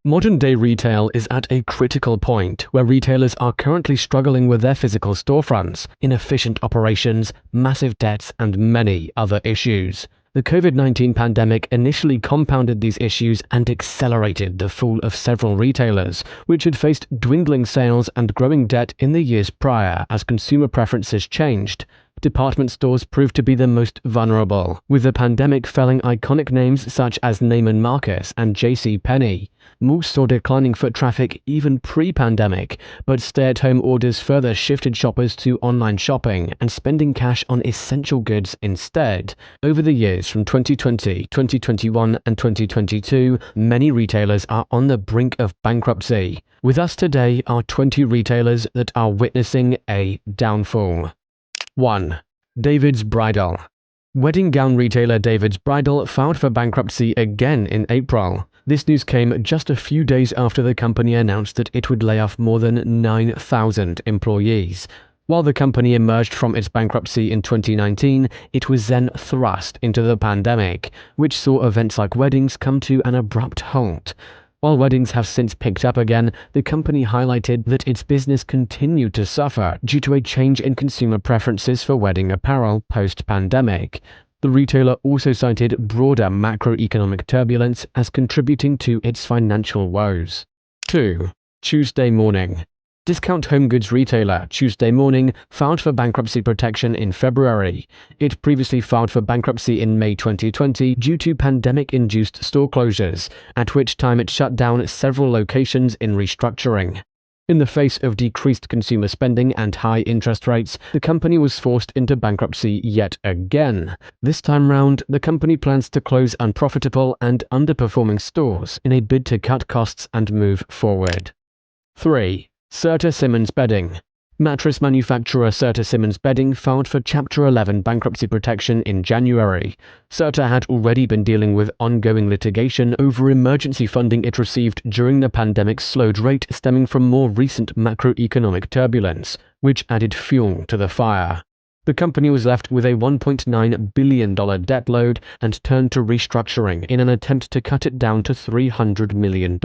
Modern-day retail is at a critical point where retailers are currently struggling with their physical storefronts, inefficient operations, massive debts, and many other issues. The COVID-19 pandemic initially compounded these issues and accelerated the fall of several retailers, which had faced dwindling sales and growing debt in the years prior as consumer preferences changed. Department stores proved to be the most vulnerable, with the pandemic felling iconic names such as Neiman Marcus and JCPenney. Malls saw declining foot traffic even pre-pandemic, but stay-at-home orders further shifted shoppers to online shopping and spending cash on essential goods instead. Over the years from 2020, 2021, and 2022, many retailers are on the brink of bankruptcy. With us today are 20 retailers that are witnessing a downfall. 1. David's Bridal. Wedding gown retailer David's Bridal filed for bankruptcy again in April. This news came just a few days after the company announced that it would lay off more than 9,000 employees. While the company emerged from its bankruptcy in 2019, it was then thrust into the pandemic, which saw events like weddings come to an abrupt halt. While weddings have since picked up again, the company highlighted that its business continued to suffer due to a change in consumer preferences for wedding apparel post-pandemic. The retailer also cited broader macroeconomic turbulence as contributing to its financial woes. 2. Tuesday Morning. Discount home goods retailer Tuesday Morning filed for bankruptcy protection in February. It previously filed for bankruptcy in May 2020 due to pandemic-induced store closures, at which time it shut down several locations in restructuring. In the face of decreased consumer spending and high interest rates, the company was forced into bankruptcy yet again. This time round, the company plans to close unprofitable and underperforming stores in a bid to cut costs and move forward. 3. Serta Simmons Bedding. Mattress manufacturer Serta Simmons Bedding filed for Chapter 11 bankruptcy protection in January. Serta had already been dealing with ongoing litigation over emergency funding it received during the pandemic's slowed rate stemming from more recent macroeconomic turbulence, which added fuel to the fire. The company was left with a $1.9 billion debt load and turned to restructuring in an attempt to cut it down to $300 million.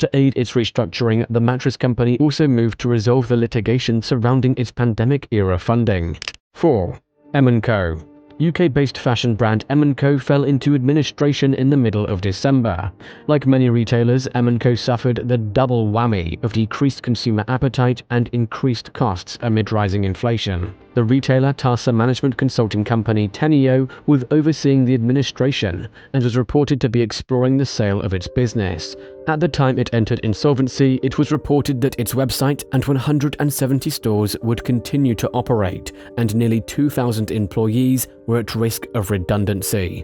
To aid its restructuring, the mattress company also moved to resolve the litigation surrounding its pandemic-era funding. 4. M&Co. UK-based fashion brand M&Co fell into administration in the middle of December. Like many retailers, M&Co suffered the double whammy of decreased consumer appetite and increased costs amid rising inflation. The retailer tasked a management consulting company Teneo with overseeing the administration and was reported to be exploring the sale of its business. At the time it entered insolvency, it was reported that its website and 170 stores would continue to operate, and nearly 2,000 employees were at risk of redundancy.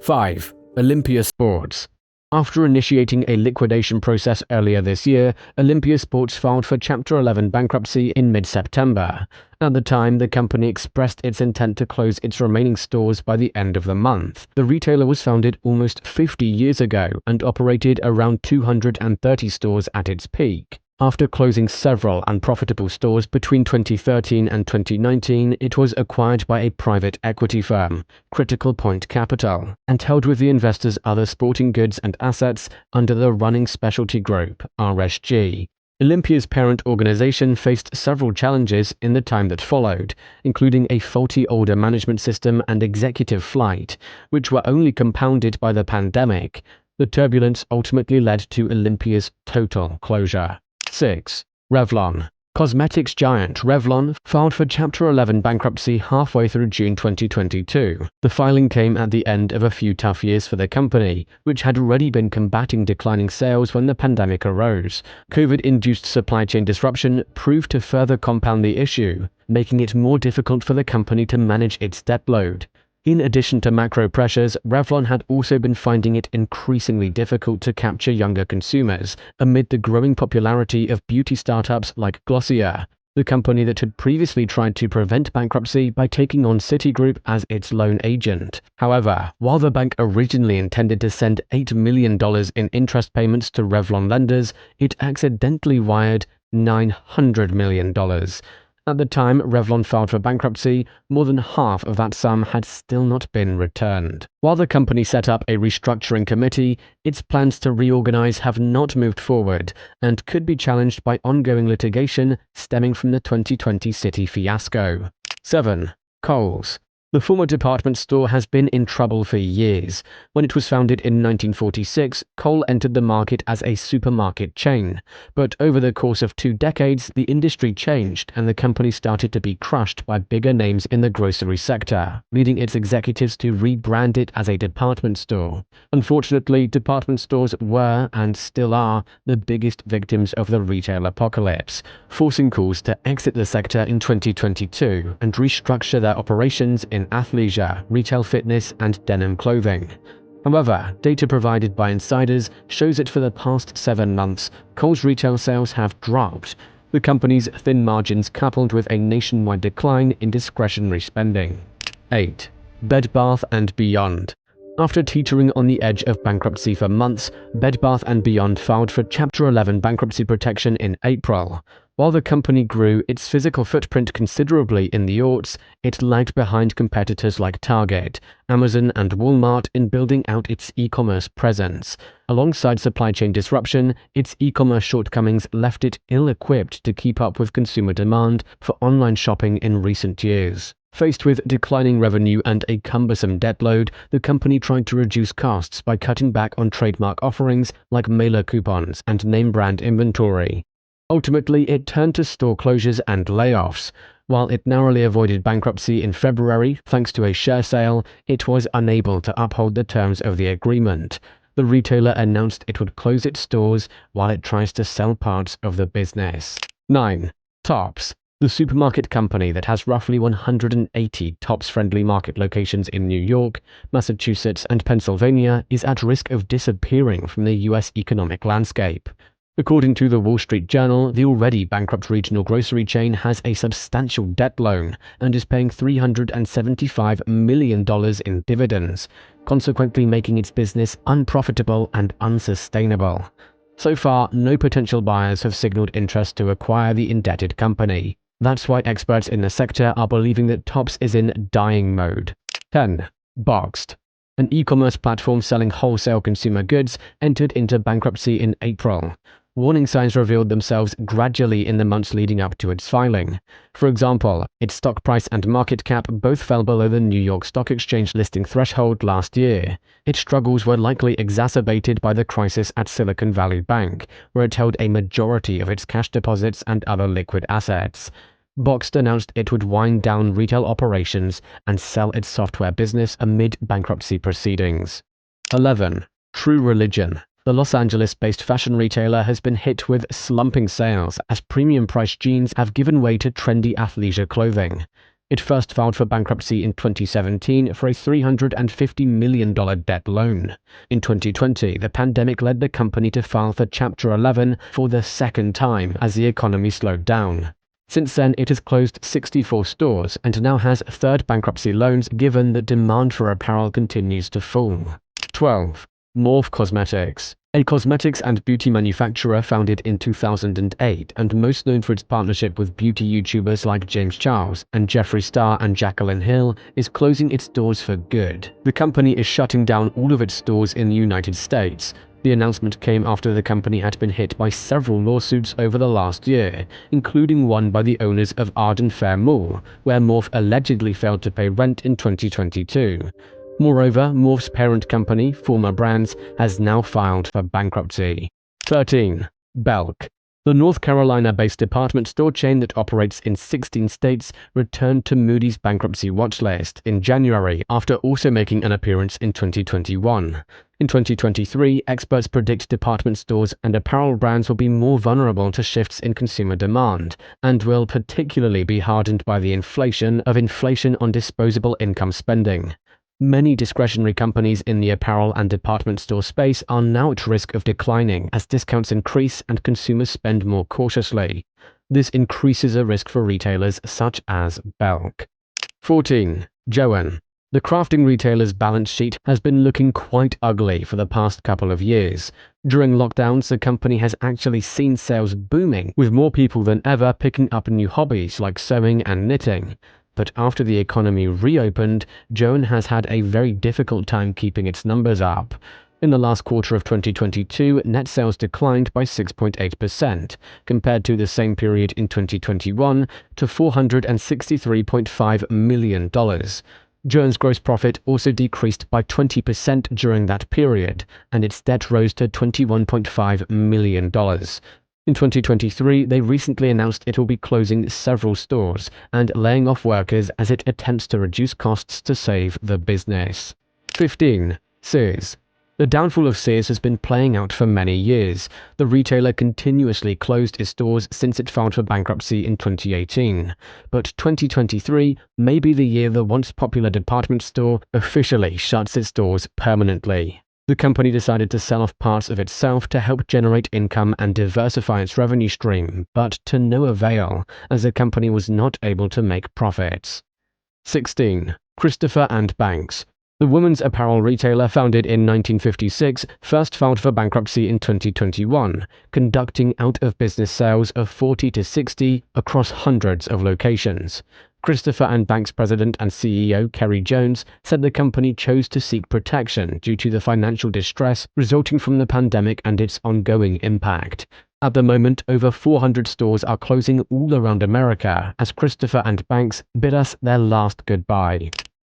5. Olympia Sports. After initiating a liquidation process earlier this year, Olympia Sports filed for Chapter 11 bankruptcy in mid-September. At the time, the company expressed its intent to close its remaining stores by the end of the month. The retailer was founded almost 50 years ago and operated around 230 stores at its peak. After closing several unprofitable stores between 2013 and 2019, it was acquired by a private equity firm, Critical Point Capital, and held with the investors' other sporting goods and assets under the Running Specialty Group, RSG. Olympia's parent organization faced several challenges in the time that followed, including a faulty order management system and executive flight, which were only compounded by the pandemic. The turbulence ultimately led to Olympia's total closure. 6. Revlon. Cosmetics giant Revlon filed for Chapter 11 bankruptcy halfway through June 2022. The filing came at the end of a few tough years for the company, which had already been combating declining sales when the pandemic arose. COVID-induced supply chain disruption proved to further compound the issue, making it more difficult for the company to manage its debt load. In addition to macro pressures, Revlon had also been finding it increasingly difficult to capture younger consumers amid the growing popularity of beauty startups like Glossier, the company that had previously tried to prevent bankruptcy by taking on Citigroup as its loan agent. However, while the bank originally intended to send $8 million in interest payments to Revlon lenders, it accidentally wired $900 million. At the time Revlon filed for bankruptcy, more than half of that sum had still not been returned. While the company set up a restructuring committee, its plans to reorganize have not moved forward and could be challenged by ongoing litigation stemming from the 2020 City fiasco. 7. Kohl's. The former department store has been in trouble for years. When it was founded in 1946, Kohl entered the market as a supermarket chain. But over the course of 2 decades, the industry changed and the company started to be crushed by bigger names in the grocery sector, leading its executives to rebrand it as a department store. Unfortunately, department stores were, and still are, the biggest victims of the retail apocalypse, forcing Kohl's to exit the sector in 2022 and restructure their operations in athleisure, retail fitness, and denim clothing. However, data provided by insiders shows that for the past 7 months, Kohl's retail sales have dropped. The company's thin margins coupled with a nationwide decline in discretionary spending. 8. Bed Bath & Beyond. After teetering on the edge of bankruptcy for months, Bed Bath & Beyond filed for Chapter 11 bankruptcy protection in April. While the company grew its physical footprint considerably in the aughts, it lagged behind competitors like Target, Amazon, and Walmart in building out its e-commerce presence. Alongside supply chain disruption, its e-commerce shortcomings left it ill-equipped to keep up with consumer demand for online shopping in recent years. Faced with declining revenue and a cumbersome debt load, the company tried to reduce costs by cutting back on trademark offerings like mailer coupons and name-brand inventory. Ultimately, it turned to store closures and layoffs. While it narrowly avoided bankruptcy in February thanks to a share sale, it was unable to uphold the terms of the agreement. The retailer announced it would close its stores while it tries to sell parts of the business. 9. Tops. The supermarket company that has roughly 180 Tops-friendly market locations in New York, Massachusetts, and Pennsylvania is at risk of disappearing from the U.S. economic landscape. According to the Wall Street Journal, the already bankrupt regional grocery chain has a substantial debt loan and is paying $375 million in dividends, consequently making its business unprofitable and unsustainable. So far, no potential buyers have signaled interest to acquire the indebted company. That's why experts in the sector are believing that Tops is in dying mode. 10. Boxed. An e-commerce platform selling wholesale consumer goods entered into bankruptcy in April. Warning signs revealed themselves gradually in the months leading up to its filing. For example, its stock price and market cap both fell below the New York Stock Exchange listing threshold last year. Its struggles were likely exacerbated by the crisis at Silicon Valley Bank, where it held a majority of its cash deposits and other liquid assets. Boxed announced it would wind down retail operations and sell its software business amid bankruptcy proceedings. 11. True Religion. The Los Angeles-based fashion retailer has been hit with slumping sales as premium-priced jeans have given way to trendy athleisure clothing. It first filed for bankruptcy in 2017 for a $350 million debt loan. In 2020, the pandemic led the company to file for Chapter 11 for the second time as the economy slowed down. Since then, it has closed 64 stores and now has 3rd bankruptcy loans given that demand for apparel continues to fall. 12. Morphe Cosmetics. A cosmetics and beauty manufacturer founded in 2008 and most known for its partnership with beauty YouTubers like James Charles and Jeffree Star and Jaclyn Hill, is closing its doors for good. The company is shutting down all of its stores in the United States. The announcement came after the company had been hit by several lawsuits over the last year, including one by the owners of Arden Fair Mall, where Morphe allegedly failed to pay rent in 2022. Moreover, Morphe's parent company, Former Brands, has now filed for bankruptcy. 13. Belk. The North Carolina-based department store chain that operates in 16 states returned to Moody's bankruptcy watch list in January after also making an appearance in 2021. In 2023, experts predict department stores and apparel brands will be more vulnerable to shifts in consumer demand and will particularly be hardened by the inflation on disposable income spending. Many discretionary companies in the apparel and department store space are now at risk of declining as discounts increase and consumers spend more cautiously. This increases a risk for retailers such as Belk. 14. Joann. The crafting retailer's balance sheet has been looking quite ugly for the past couple of years. During lockdowns, the company has actually seen sales booming, with more people than ever picking up new hobbies like sewing and knitting. But after the economy reopened, Joan has had a very difficult time keeping its numbers up. In the last quarter of 2022, net sales declined by 6.8%, compared to the same period in 2021, to $463.5 million. Joan's gross profit also decreased by 20% during that period, and its debt rose to $21.5 million. In 2023, they recently announced it will be closing several stores and laying off workers as it attempts to reduce costs to save the business. 15. Sears. The downfall of Sears has been playing out for many years. The retailer continuously closed its stores since it filed for bankruptcy in 2018. But 2023 may be the year the once popular department store officially shuts its doors permanently. The company decided to sell off parts of itself to help generate income and diversify its revenue stream, but to no avail, as the company was not able to make profits. 16. Christopher & Banks. The women's apparel retailer, founded in 1956, first filed for bankruptcy in 2021, conducting out-of-business sales of 40 to 60 across hundreds of locations. Christopher & Banks president and CEO Kerry Jones said the company chose to seek protection due to the financial distress resulting from the pandemic and its ongoing impact. At the moment, over 400 stores are closing all around America as Christopher & Banks bid us their last goodbye.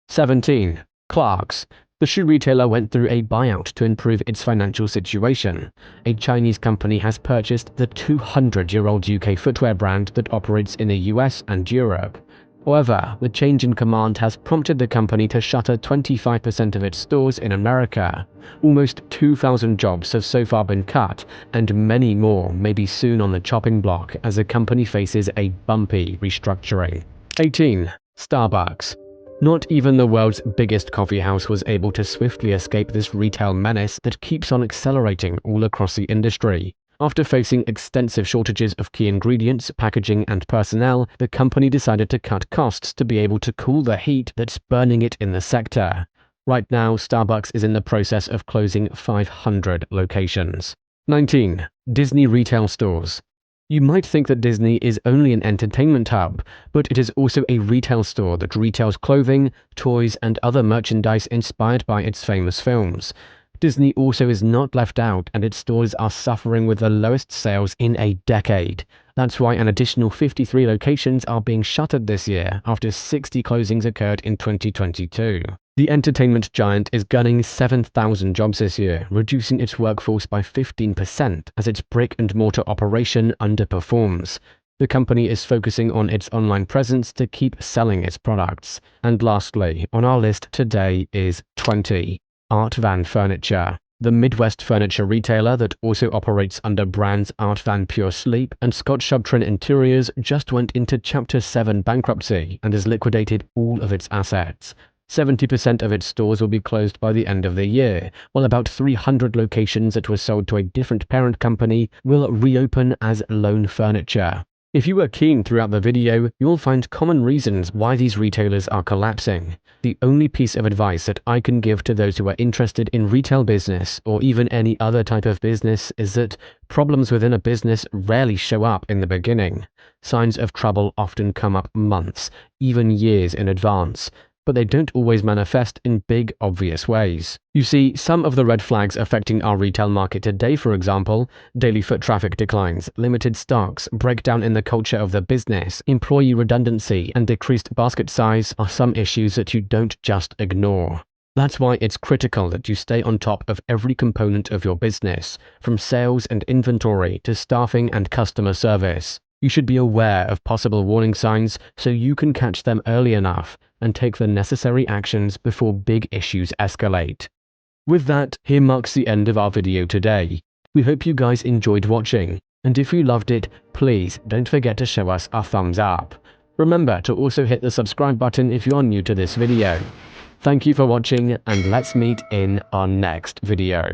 17. Clarks. The shoe retailer went through a buyout to improve its financial situation. A Chinese company has purchased the 200-year-old UK footwear brand that operates in the US and Europe. However, the change in command has prompted the company to shutter 25% of its stores in America. Almost 2,000 jobs have so far been cut, and many more may be soon on the chopping block as the company faces a bumpy restructuring. 18. Starbucks. Not even the world's biggest coffee house was able to swiftly escape this retail menace that keeps on accelerating all across the industry. After facing extensive shortages of key ingredients, packaging, and personnel, the company decided to cut costs to be able to cool the heat that's burning it in the sector. Right now, Starbucks is in the process of closing 500 locations. 19. Disney retail stores. You might think that Disney is only an entertainment hub, but it is also a retail store that retails clothing, toys, and other merchandise inspired by its famous films. Disney also is not left out, and its stores are suffering with the lowest sales in a decade. That's why an additional 53 locations are being shuttered this year after 60 closings occurred in 2022. The entertainment giant is gunning 7,000 jobs this year, reducing its workforce by 15% as its brick-and-mortar operation underperforms. The company is focusing on its online presence to keep selling its products. And lastly, on our list today is 20. Art Van Furniture. The Midwest furniture retailer that also operates under brands Art Van Pure Sleep and Scott Shubtrin Interiors just went into Chapter 7 bankruptcy and has liquidated all of its assets. 70% of its stores will be closed by the end of the year, while about 300 locations that were sold to a different parent company will reopen as Lone Furniture. If you were keen throughout the video, you'll find common reasons why these retailers are collapsing. The only piece of advice that I can give to those who are interested in retail business or even any other type of business is that problems within a business rarely show up in the beginning. Signs of trouble often come up months, even years in advance, but they don't always manifest in big, obvious ways. You see, some of the red flags affecting our retail market today, for example, daily foot traffic declines, limited stocks, breakdown in the culture of the business, employee redundancy, and decreased basket size are some issues that you don't just ignore. That's why it's critical that you stay on top of every component of your business, from sales and inventory to staffing and customer service. You should be aware of possible warning signs so you can catch them early enough and take the necessary actions before big issues escalate. With that, here marks the end of our video today. We hope you guys enjoyed watching, and if you loved it, please don't forget to show us a thumbs up. Remember to also hit the subscribe button if you are new to this video. Thank you for watching, and let's meet in our next video.